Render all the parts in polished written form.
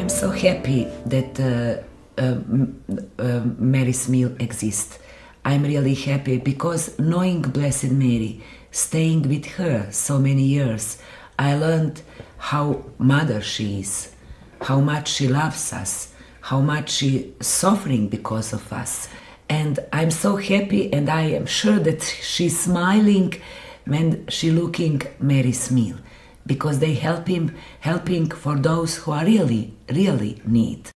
I'm so happy that Mary's meal exists. I'm really happy because knowing Blessed Mary, staying with her so many years, I learned how mother she is, how much she loves us, how much she is suffering because of us. And I'm so happy, and I am sure that she's smiling when she looking Mary's meal, because they helping for those who are really need.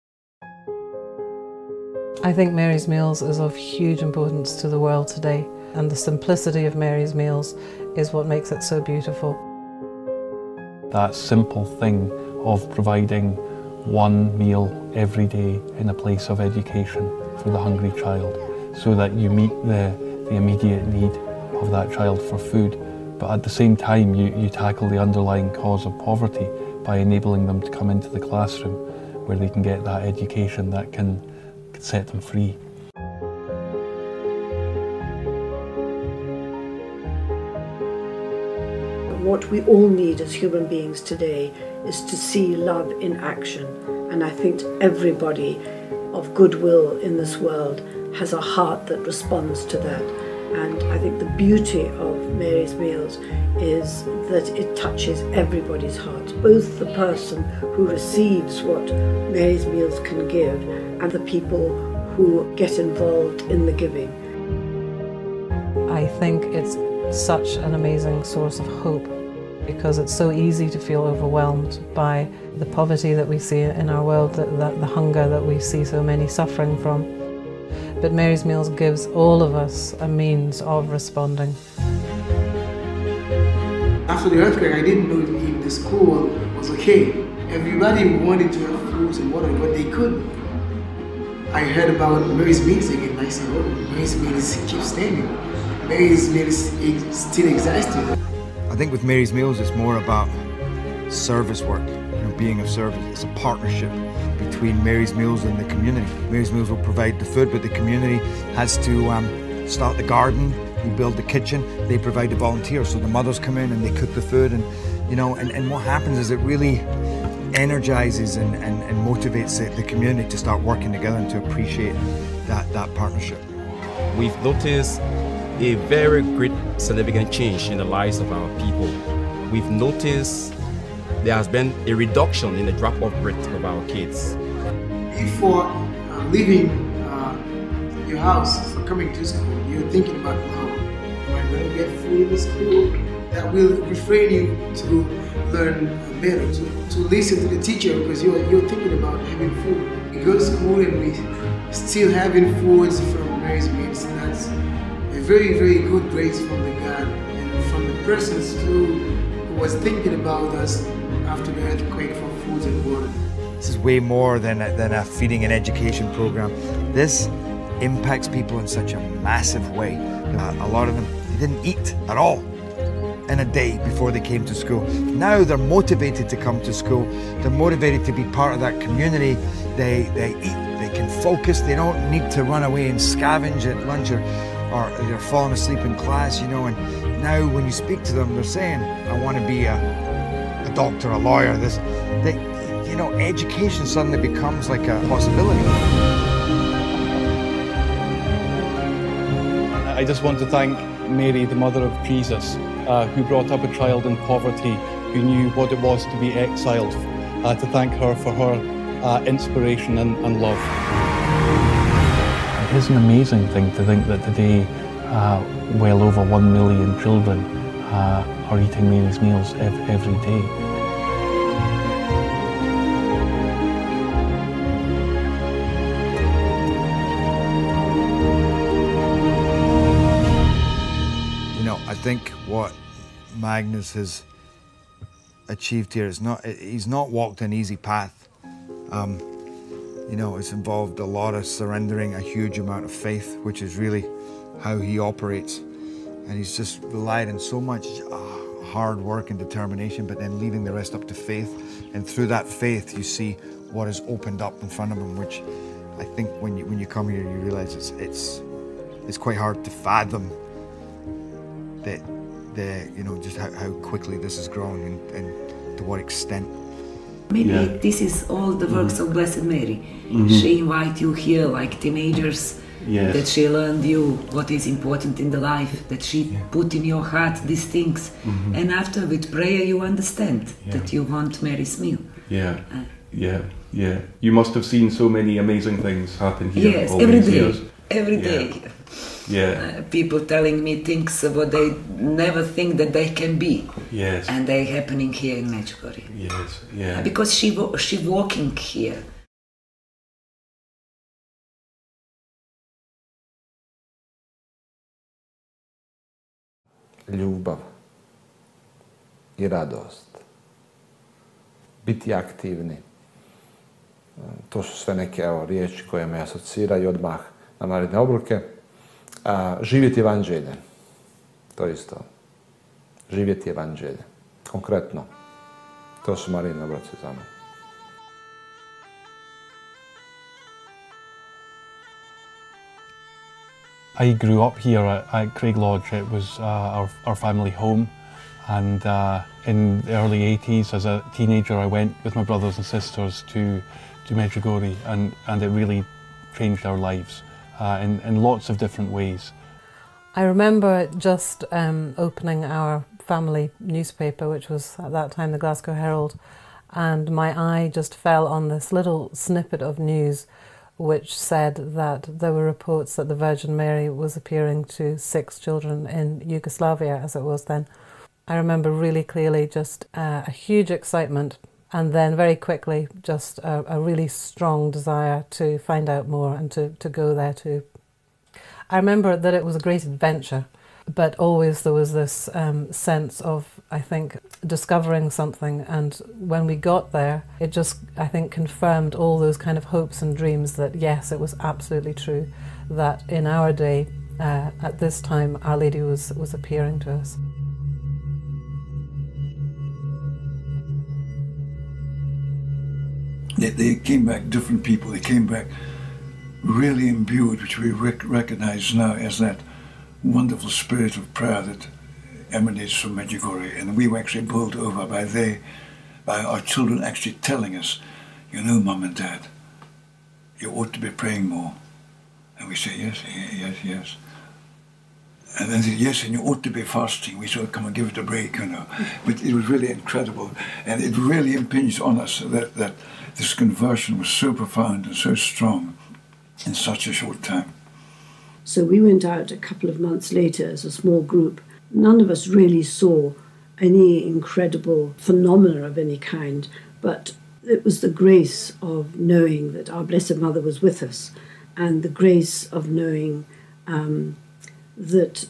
I think Mary's meals is of huge importance to the world today, and the simplicity of Mary's meals is what makes it so beautiful. That simple thing of providing one meal every day in a place of education for the hungry child, so that you meet the immediate need of that child for food, but at the same time you tackle the underlying cause of poverty by enabling them to come into the classroom where they can get that education that can set them free. What we all need as human beings today is to see love in action, and I think everybody of goodwill in this world has a heart that responds to that. And I think the beauty of Mary's meals is that it touches everybody's heart, both the person who receives what Mary's meals can give and the people who get involved in the giving. I think it's such an amazing source of hope, because it's so easy to feel overwhelmed by the poverty that we see in our world, the hunger that we see so many suffering from. But Mary's meals gives all of us a means of responding. After the earthquake, I didn't know if the school was okay. Everybody wanted to have fruits and water, but they couldn't. I heard about Mary's meals again, and I said, oh, Mary's meals keep standing. Mary's meals still existing. I think with Mary's meals, it's more about service work, being of service. It's a partnership between Mary's meals and the community. Mary's meals will provide the food, but the community has to start the garden. We build the kitchen. They provide the volunteers, so the mothers come in and they cook the food, and and what happens is it really energizes and motivates the community to start working together and to appreciate that partnership. We've noticed a very great significant change in the lives of our people. We've noticed there has been a reduction in the drop-off rate of our kids. Before leaving your house for coming to school, you're thinking about, oh, am I going to get food in the school? That will refrain you to learn better, to listen to the teacher, because you're thinking about having food. We go to school and we still having foods from Mary's meals. That's a very, very good grace from the God and from the persons who was thinking about us after the earthquake for food and water. This is way more than a feeding and education program. This impacts people in such a massive way. A lot of them, they didn't eat at all in a day before they came to school. Now they're motivated to come to school. They're motivated to be part of that community. They eat, they can focus. They don't need to run away and scavenge at lunch or they're falling asleep in class, and now when you speak to them, they're saying, I want to be a doctor, a lawyer. Education suddenly becomes like a possibility. I just want to thank Mary, the mother of Jesus, who brought up a child in poverty, who knew what it was to be exiled, to thank her for her inspiration and love. It is an amazing thing to think that today well over 1 million children are eating Mary's meals every day. I think what Magnus has achieved here is he's not walked an easy path. It's involved a lot of surrendering a huge amount of faith, which is really how he operates. And he's just relied on so much hard work and determination, but then leaving the rest up to faith. And through that faith, you see what is opened up in front of him, which I think when you come here, you realize it's quite hard to fathom that just how quickly this has grown and to what extent. Maybe this is all the works of Blessed Mary. She invite you here like teenagers, that she learned you what is important in the life, that she put in your heart these things, and after with prayer you understand that you want Mary's meal. You must have seen so many amazing things happen here. Yes, all every these day, years. every day. People telling me things what they never think that they can be. Yes. And they happening here in Medjugorje. Yes. Because she walking here. Ljubav i radost. Biti aktivni. To su sve neke riječi koje me asociraju odmah na naredne obroke. Živjeti evanđelje. To isto. Živjeti evanđelje. Konkretno. To su Marijine obroci za mene. I grew up here at Craig Lodge. It was our family home, and in the early 80s, as a teenager, I went with my brothers and sisters to Medjugorje, and it really changed our lives in lots of different ways. I remember just opening our family newspaper, which was at that time the Glasgow Herald, and my eye just fell on this little snippet of news which said that there were reports that the Virgin Mary was appearing to 6 children in Yugoslavia, as it was then. I remember really clearly just a huge excitement, and then very quickly just a really strong desire to find out more and to go there too. I remember that it was a great adventure, but always there was this sense of, I think, discovering something, and when we got there, it just, I think, confirmed all those kind of hopes and dreams that, yes, it was absolutely true, that in our day, at this time, Our Lady was appearing to us. They came back different people. They came back really imbued, which we recognize now as that wonderful spirit of prayer that emanates from Medjugorje, and we were actually bowled over by our children actually telling us, you know, Mum and Dad, you ought to be praying more. And we say, yes. And then they say, yes, and you ought to be fasting. We sort of come and give it a break, you know. But it was really incredible, and it really impinged on us that this conversion was so profound and so strong in such a short time. So we went out a couple of months later as a small group. None of us really saw any incredible phenomena of any kind, but it was the grace of knowing that our Blessed Mother was with us, and the grace of knowing that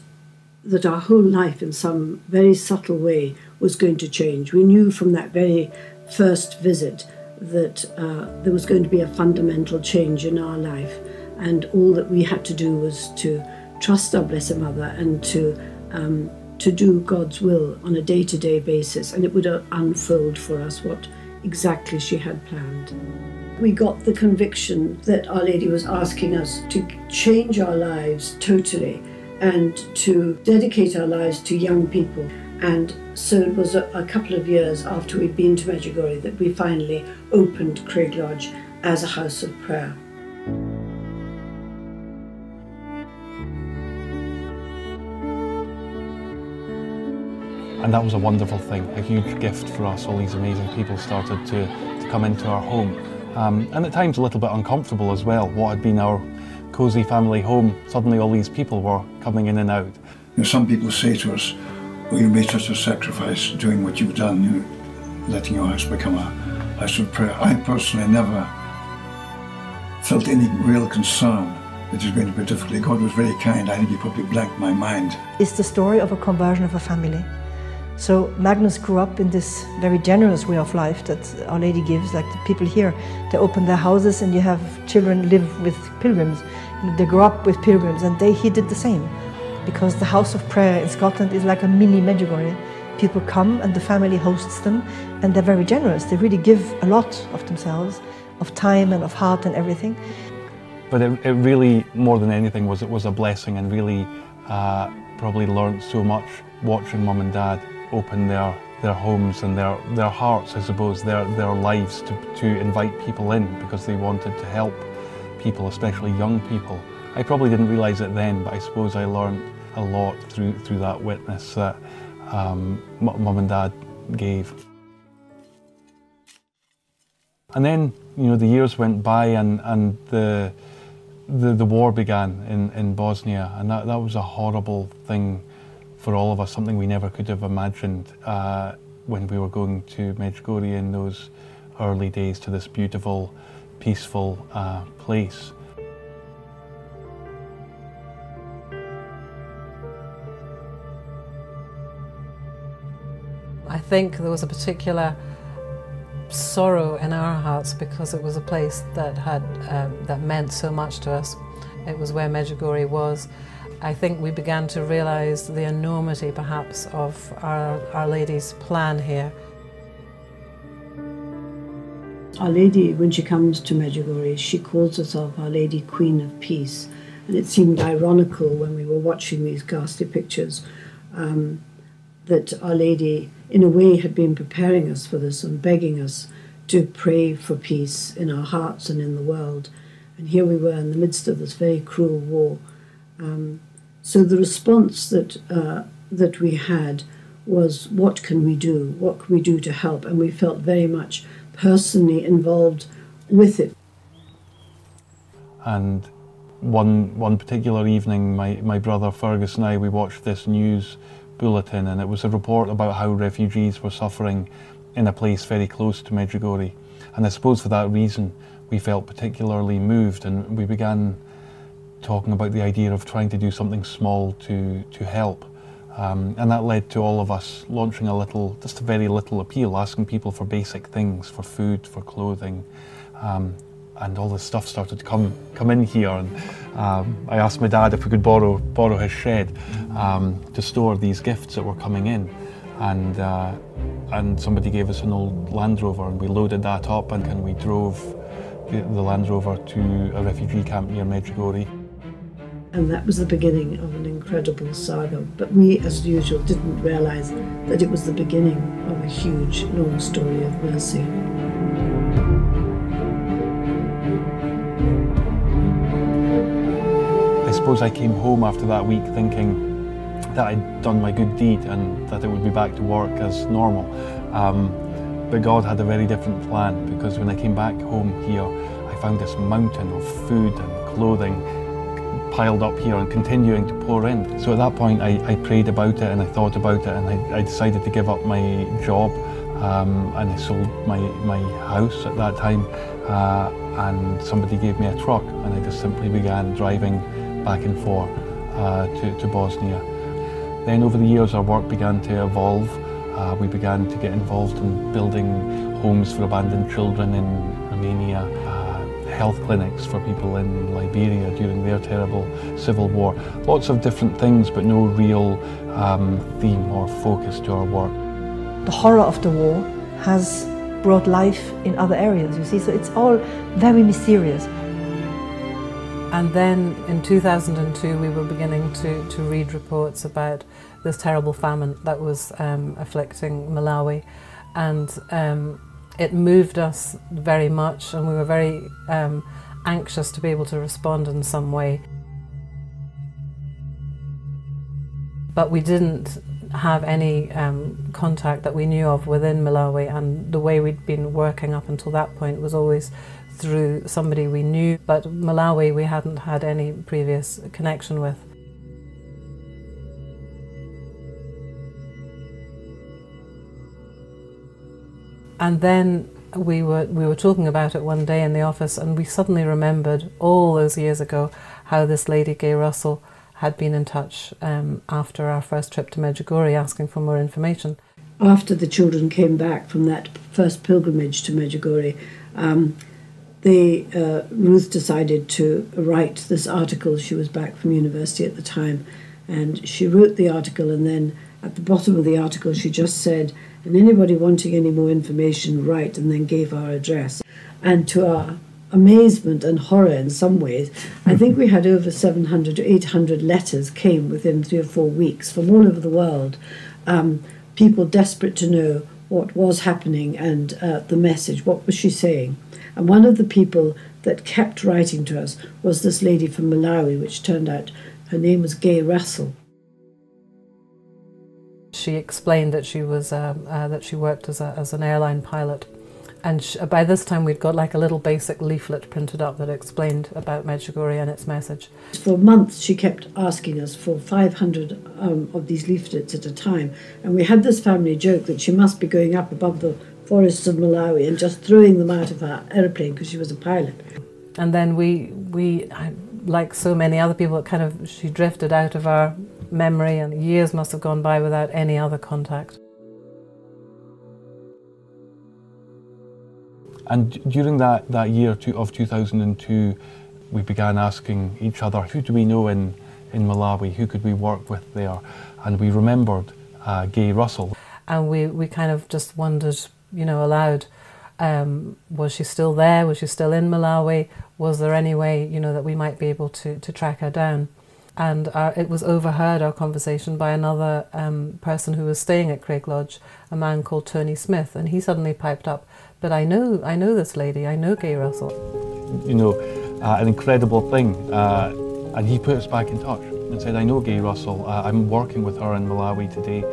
our whole life in some very subtle way was going to change. We knew from that very first visit that there was going to be a fundamental change in our life, and all that we had to do was to trust our Blessed Mother and to do God's will on a day-to-day basis, and it would unfold for us what exactly she had planned. We got the conviction that Our Lady was asking us to change our lives totally and to dedicate our lives to young people. And so it was a couple of years after we'd been to Medjugorje that we finally opened Craig Lodge as a house of prayer. And that was a wonderful thing, a huge gift for us. All these amazing people started to come into our home. And at times a little bit uncomfortable as well. What had been our cosy family home, suddenly all these people were coming in and out. You know, some people say to us, oh, you made such a sacrifice doing what you've done, you know, letting your house become a house of prayer. I personally never felt any real concern that it was going to be difficult. God was very kind. I think he probably blanked my mind. It's the story of a conversion of a family. So Magnus grew up in this very generous way of life that Our Lady gives, like the people here. They open their houses and you have children live with pilgrims. They grow up with pilgrims, and he did the same. Because the house of prayer in Scotland is like a mini Medjugorje. People come and the family hosts them, and they're very generous. They really give a lot of themselves, of time and of heart and everything. But it really, more than anything, it was a blessing, and really probably learned so much watching Mum and Dad open their homes and their hearts, I suppose, their lives to invite people in, because they wanted to help people, especially young people. I probably didn't realise it then, but I suppose I learned a lot through that witness that Mum and Dad gave. And then, you know, the years went by and the war began in Bosnia, and that was a horrible thing for all of us, something we never could have imagined when we were going to Medjugorje in those early days, to this beautiful, peaceful place. I think there was a particular sorrow in our hearts because it was a place that had that meant so much to us. It was where Medjugorje was. I think we began to realise the enormity, perhaps, of Our Lady's plan here. Our Lady, when she comes to Medjugorje, she calls herself Our Lady Queen of Peace, and it seemed ironical when we were watching these ghastly pictures that Our Lady, in a way, had been preparing us for this and begging us to pray for peace in our hearts and in the world. And here we were in the midst of this very cruel war. So the response that we had was, what can we do? What can we do to help? And we felt very much personally involved with it. And one particular evening, my brother Fergus and I, we watched this news bulletin, and it was a report about how refugees were suffering in a place very close to Medjugorje. And I suppose for that reason we felt particularly moved, and we began talking about the idea of trying to do something small to help. And that led to all of us launching just a very little appeal, asking people for basic things, for food, for clothing. And all this stuff started to come in here, and I asked my dad if we could borrow his shed to store these gifts that were coming in, and somebody gave us an old Land Rover, and we loaded that up and we drove the Land Rover to a refugee camp near Medjugorje. And that was the beginning of an incredible saga, but we, as usual, didn't realise that it was the beginning of a huge, long story of mercy. I suppose I came home after that week thinking that I'd done my good deed and that it would be back to work as normal. But God had a very different plan, because when I came back home here, I found this mountain of food and clothing piled up here and continuing to pour in. So at that point I prayed about it and I thought about it, and I decided to give up my job, and I sold my house at that time, and somebody gave me a truck, and I just simply began driving back and forth to Bosnia. Then over the years our work began to evolve. We began to get involved in building homes for abandoned children in Romania, health clinics for people in Liberia during their terrible civil war. Lots of different things, but no real theme or focus to our work. The horror of the war has brought life in other areas, you see, so it's all very mysterious. And then in 2002 we were beginning to read reports about this terrible famine that was afflicting Malawi, and it moved us very much, and we were very anxious to be able to respond in some way. But we didn't have any contact that we knew of within Malawi, and the way we'd been working up until that point was always through somebody we knew, but Malawi we hadn't had any previous connection with. And then we were talking about it one day in the office, and we suddenly remembered all those years ago how this lady, Gay Russell, had been in touch after our first trip to Medjugorje asking for more information. After the children came back from that first pilgrimage to Medjugorje, Ruth decided to write this article. She was back from university at the time, and she wrote the article, and then at the bottom of the article she just said, and anybody wanting any more information, write, and then gave our address. And to our amazement and horror in some ways, I think we had over 700 to 800 letters came within 3 or 4 weeks from all over the world, people desperate to know what was happening and the message, what was she saying. And one of the people that kept writing to us was this lady from Malawi, which turned out her name was Gay Russell. She explained that she was that she worked as an airline pilot, and by this time we'd got like a little basic leaflet printed up that explained about Medjugorje and its message. For months she kept asking us for 500 of these leaflets at a time, and we had this family joke that she must be going up above the forests of Malawi and just throwing them out of her aeroplane because she was a pilot. And then we like so many other people, she drifted out of our memory, and years must have gone by without any other contact. And during that year of 2002, we began asking each other, who do we know in Malawi, who could we work with there? And we remembered Gay Russell. And we kind of just wondered, aloud, was she still there? Was she still in Malawi? Was there any way, that we might be able to track her down? And it was overheard, our conversation, by another person who was staying at Craig Lodge, a man called Tony Smith, and he suddenly piped up, but I know this lady, I know Gay Russell. An incredible thing, and he put us back in touch and said, I know Gay Russell, I'm working with her in Malawi today.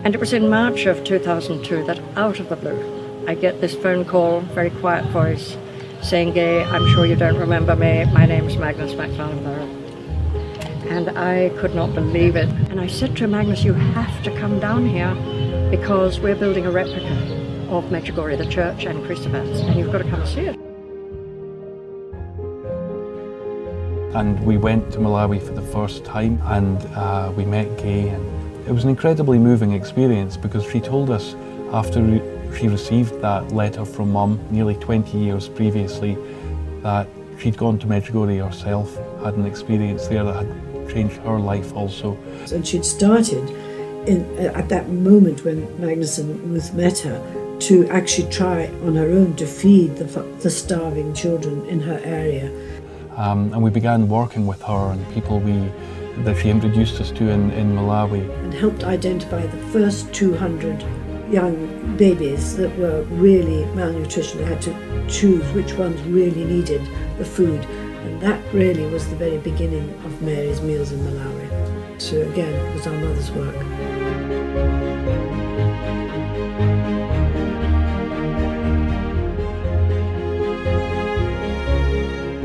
And it was in March of 2002 that, out of the blue, I get this phone call, very quiet voice, saying, Gay, I'm sure you don't remember me, my name's Magnus McFarlane. And I could not believe it. And I said to Magnus, you have to come down here because we're building a replica of Medjugorje, the church and crucifix, and you've got to come see it. And we went to Malawi for the first time, and we met Gay, and it was an incredibly moving experience because she told us after she received that letter from Mum nearly 20 years previously that she'd gone to Medjugorje herself, had an experience there that had changed her life also. And she'd started at that moment when Magnus and Ruth met her to actually try on her own to feed the starving children in her area. And we began working with her and people that she introduced us to in Malawi. And helped identify the first 200 young babies that were really malnutrition. They had to choose which ones really needed the food. And that really was the very beginning of Mary's Meals in Malawi. So again, it was our mother's work.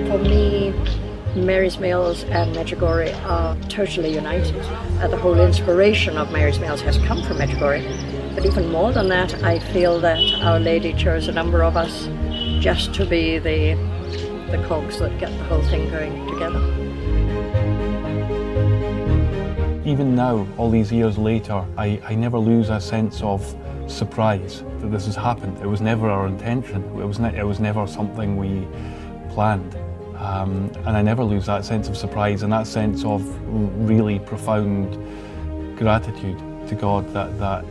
For me, Mary's Meals and Medjugorje are totally united. The whole inspiration of Mary's Meals has come from Medjugorje. But even more than that, I feel that Our Lady chose a number of us just to be the cogs that get the whole thing going together. Even now, all these years later, I never lose a sense of surprise that this has happened. It was never our intention. It was never something we planned. And I never lose that sense of surprise and that sense of really profound gratitude to God that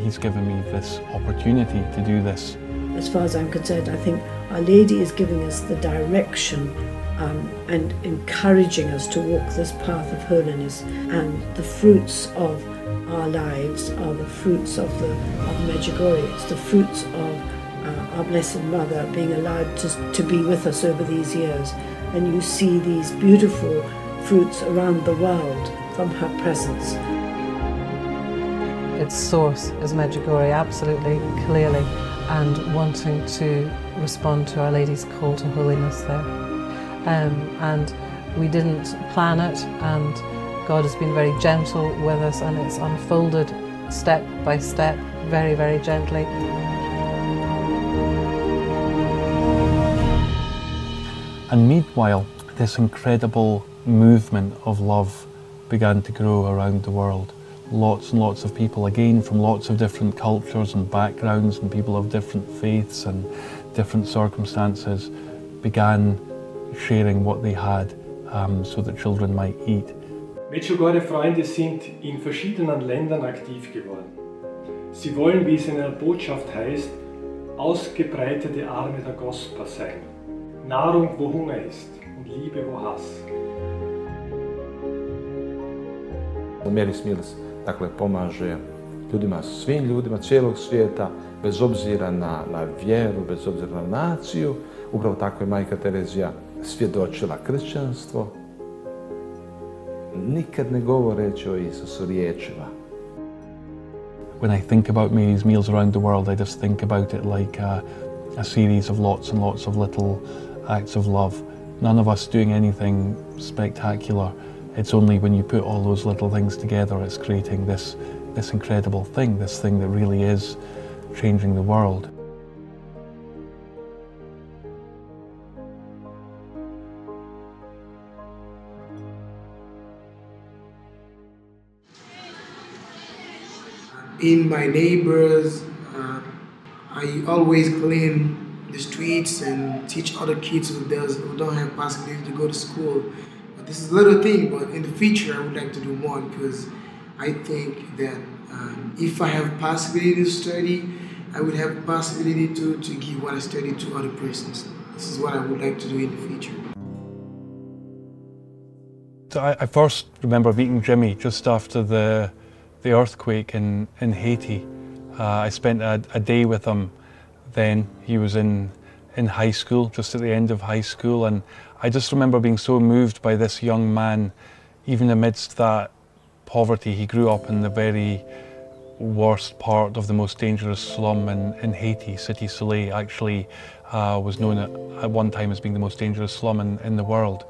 He's given me this opportunity to do this. As far as I'm concerned, I think Our Lady is giving us the direction and encouraging us to walk this path of holiness, and the fruits of our lives are the fruits of Medjugorje. It's the fruits of our Blessed Mother being allowed to be with us over these years, and you see these beautiful fruits around the world from her presence. Its source is Medjugorje, absolutely clearly, and wanting to respond to Our Lady's call to holiness there. And we didn't plan it, and God has been very gentle with us, and it's unfolded step by step, very, very gently. And meanwhile, this incredible movement of love began to grow around the world. Lots and lots of people, again from lots of different cultures and backgrounds, and people of different faiths and different circumstances, began sharing what they had so that children might eat. Medjugorje-Freunde sind in verschiedenen Ländern aktiv geworden. Sie wollen, wie es in einer Botschaft heißt, ausgebreitete Arme der Gospa sein. Nahrung, wo Hunger ist, und Liebe, wo Hass. Mary's Meals, dakle, pomaže ljudima, svim ljudima cijelog svijeta, bez obzira na vjeru, bez obzira na naciju. Upravo tako je majka Terezija svjedočila kršćanstvo, nikad ne govoreći o Isusu riječima. When I think about Mary's meals around the world, I just think about it like a series of lots and lots of little acts of love. None of us doing anything spectacular. It's only when you put all those little things together, it's creating this incredible thing, this thing that really is changing the world. In my neighbors, I always clean the streets and teach other kids who don't have possibility to go to school. But this is a little thing, but in the future I would like to do more, because I think that if I have possibility to study, I would have possibility to give what I study to other persons. This is what I would like to do in the future. So I first remember meeting Jimmy just after the earthquake in Haiti. I spent a day with him then. He was in high school, just at the end of high school, and I just remember being so moved by this young man, even amidst that poverty. He grew up in the very worst part of the most dangerous slum in Haiti. Cité Soleil actually was known at one time as being the most dangerous slum in the world.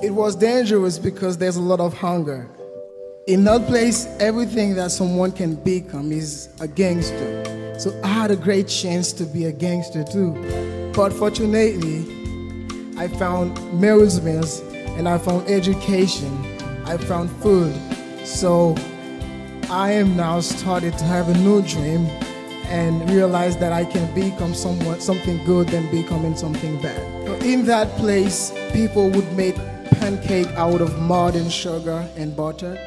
It was dangerous because there's a lot of hunger. In that place, everything that someone can become is a gangster. So I had a great chance to be a gangster too. But fortunately, I found Mary's meals, and I found education, I found food. So I am now started to have a new dream and realize that I can become something good than becoming something bad. In that place, people would make pancake out of mud and sugar and butter.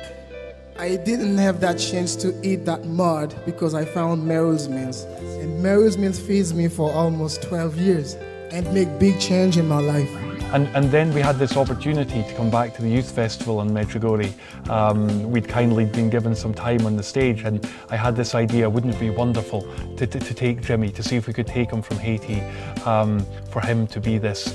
I didn't have that chance to eat that mud because I found Mary's meals. And Mary's meals feeds me for almost 12 years and make big change in my life. And then we had this opportunity to come back to the youth festival in Medjugorje. We'd kindly been given some time on the stage, and I had this idea, wouldn't it be wonderful to take Jimmy, to see if we could take him from Haiti, for him to be this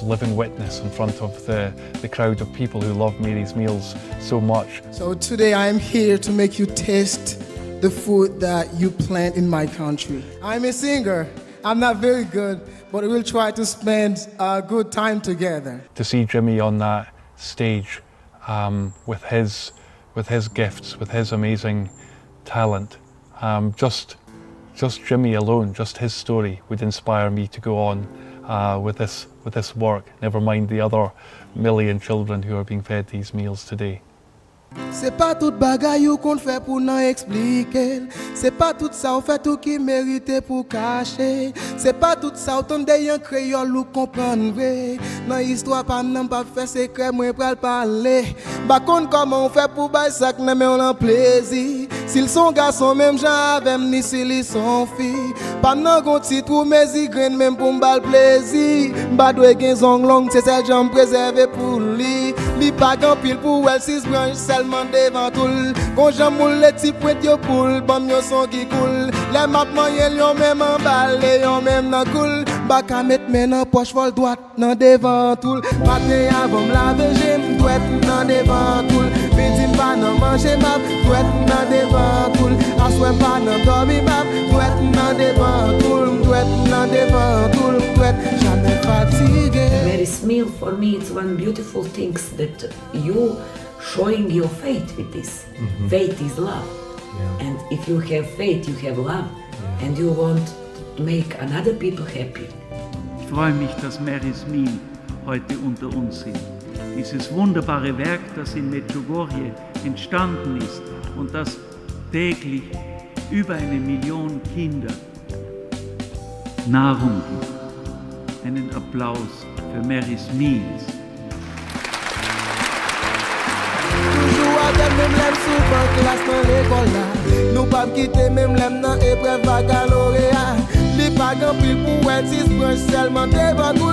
living witness in front of the crowd of people who love Mary's meals so much. So today I'm here to make you taste the food that you plant in my country. I'm a singer. I'm not very good, but we'll try to spend a good time together. To see Jimmy on that stage with his gifts, with his amazing talent, just Jimmy alone, just his story would inspire me to go on with this work, never mind the other million children who are being fed these meals today. C'est pas tout bagay ou qu'on fait pour n'en expliquer. C'est pas tout ça ou fait tout qui mérite pour cacher. C'est pas tout ça ou ton yon créole ou comprendre. Dans histoire pas n'en pas fait secret moi pral parler. Ba kon comment on fait pour bay sak nan mais on en plaisir. S'ils sont garçons même gens avec ni s'ils sont filles. Pas nan gon titre ou mes igren même pour m'bal plaisir. Ba doit gen zong long c'est celle j'en préserver pour lui. Li pas grand pile pour elle six branches seulement devant tout. Quand j'amoule les petits points yo poule, bam yo son qui coule. Les map moyen yo même en balle, yo même nan coule. Ba ka mettre men nan poche vol droite nan devant tout. Matin avant m'laver j'aime douette nan devant tout. Midi pas nan manger map, douette nan devant tout. Assoir pas nan dormir map, douette nan devant tout. Douette nan devant tout, douette jamais fatigué. Mary's meal for me it's one beautiful thing that you showing your faith with this. Mm-hmm. Faith is love. Yeah. And if you have faith, you have love. Yeah. And you want to make another people happy. Ich freue mich, dass Mary's Meal heute unter uns sind. Dieses wunderbare Werk, das in Medjugorje entstanden ist und das täglich über 1 Million Kinder Nahrung gibt. Einen Applaus für Mary's Meals. Même l'aime souvent classe dans l'école là. Nous pas quitter même l'aime dans épreuve baccalauréat. Li pas grand pile pour être 6 branches seulement devant tout.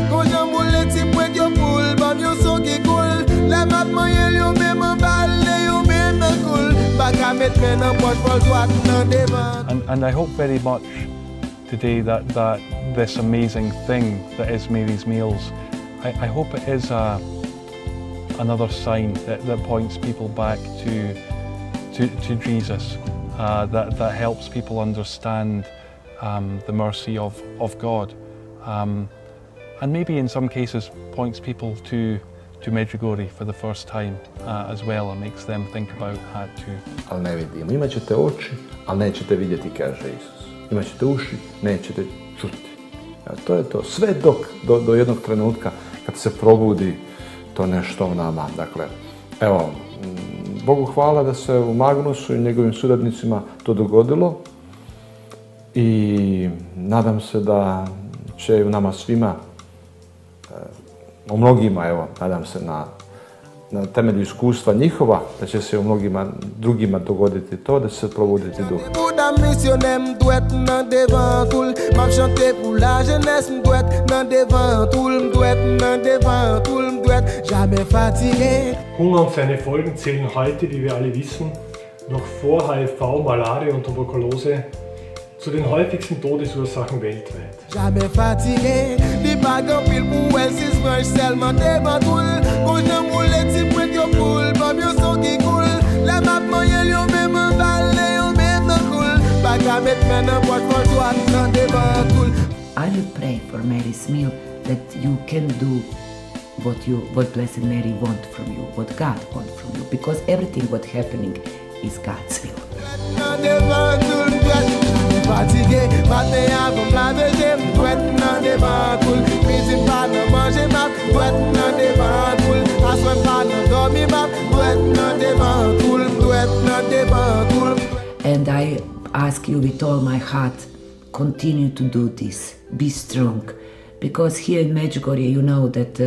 Quand j'amoule les petits points yo poule, bam yo son qui coule. Les mat moyen yo même en balle, yo même And I hope very much today that this amazing thing that is Mary's meals, I hope it is another sign that points people back to Jesus, that helps people understand the mercy of God, and maybe in some cases points people to Medjugorje for the first time as well, and makes them think about that too. Ali ne vidimo. Imaćete oči, ali nećete vidjeti, kaže Isus. Imaćete uši, nećete čuti. To je to. Sve do jednog trenutka kad se probudi to nešto u nama. Dakle, evo, Bogu hvala da se u Magnusu i njegovim suradnicima to dogodilo i nadam se da će u nama svima, u mnogima, evo, nadam se na temelju iskustva njihova, da će se u mnogima drugima dogoditi to, da će se probuditi duh. Hunger und seine Folgen zählen heute, wie wir alle wissen, noch vor HIV, Malaria und Tuberkulose zu den häufigsten Todesursachen weltweit. Jamais fatigué, les bagues en pile pour elle, si je seulement devant tout. Quand je moule, tu prends your poule, pas mieux son qui coule. La map moyenne, yon même un balai, yon même un coule. Bague à mettre maintenant, boîte pour toi, non devant tout. I will pray for Mary's meal that you can do what Blessed Mary wants from you, what God wants from you, because everything what's happening is God's will. Fatigué, matin avant la veille, m'douette nan devant cool. Midi pas nan manger map, m'douette nan devant cool. Assoir pas nan dormir map, m'douette nan devant cool, m'douette nan devant cool. And I ask you with all my heart, continue to do this, be strong, because here in Medjugorje you know that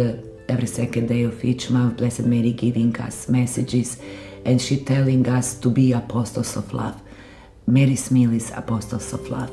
every second day of each month Blessed Mary giving us messages and she telling us to be apostles of love. Mary's meal is apostles of love.